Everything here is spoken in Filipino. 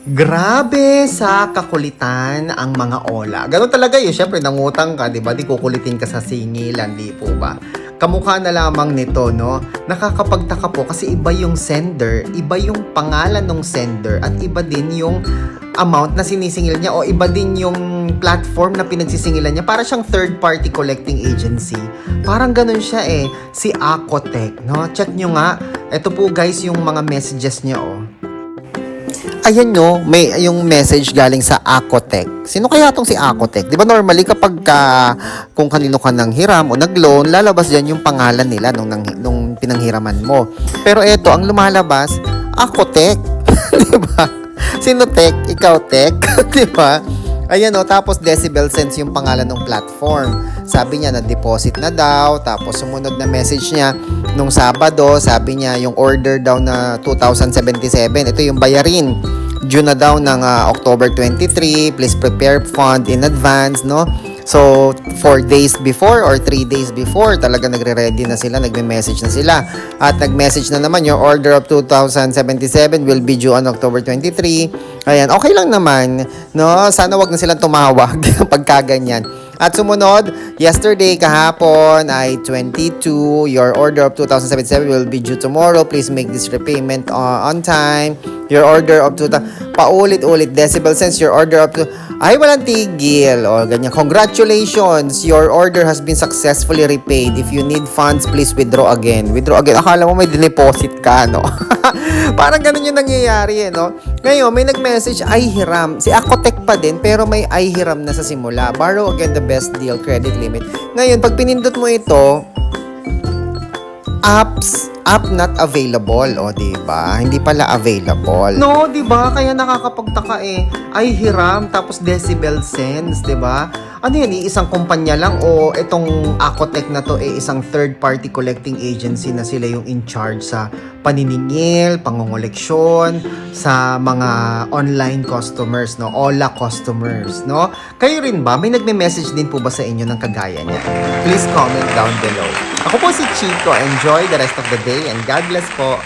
Grabe sa kakulitan ang mga Ola. Ganun talaga yun. Siyempre, nangutang ka, di ba? Di kukulitin ka sa singilan, di po ba? Kamukha na lamang nito, no? Nakakapagtaka po kasi iba yung sender, iba yung pangalan ng sender, at iba din yung amount na sinisingil niya o iba din yung platform na pinagsisingilan niya. Para siyang third-party collecting agency. Parang ganun siya eh. Si Acotech, no? Check nyo nga. Ito po guys yung mga messages niya, oh. Ayan no, may yung message galing sa Acotech. Sino kaya tong si Acotech? Di ba normally kapag kung kanino ka nang hiram o nag-loan, lalabas dyan yung pangalan nila nung pinanghiraman mo. Pero eto, ang lumalabas, Acotech. Di ba? Sino tech? Ikaw tech? Di ba? Ayan o, tapos Decibel Sense yung pangalan ng platform. Sabi niya na-deposit na daw, tapos sumunod na message niya nung Sabado, sabi niya yung order daw na 2,077, ito yung bayarin. Due na daw ng October 23, please prepare fund in advance, no? So, 4 days before or 3 days before, talaga nagre-ready na sila, nagme-message na sila. At nag-message na naman, your order of 2,077 will be due on October 23. Ayan, okay lang naman, no? Sana wag na silang tumawag pagka ganyan. At sumunod, yesterday, kahapon, ay 22, your order of 2,077 will be due tomorrow. Please make this repayment on time. Your order of 2,000, paulit-ulit, Decibel Sense, your order of ay, walang tigil. O, ganyan. Congratulations, your order has been successfully repaid. If you need funds, please withdraw again. Withdraw again. Akala mo may deposit ka, no? Parang ganun yung nangyayari, eh, no? Ngayon, may nag-message, ay hiram. Si Acotech pa din, pero may ay hiram na sa simula. Borrow again the best deal, credit limit. Ngayon, pag pinindot mo ito, app not available, o diba? Hindi pala available. No, diba? Kaya nakakapagtaka eh. Ay hiram, tapos Decibel Sense, diba? Ano yan, isang kumpanya lang o itong Acotech na to isang third-party collecting agency na sila yung in charge sa paniningil, pangongoleksyon, sa mga online customers, no? Ola customers, no? Kayo rin ba? May nagme-message din po ba sa inyo ng kagaya niya? Please comment down below. Ako po si Chico. Enjoy the rest of the day and God bless po.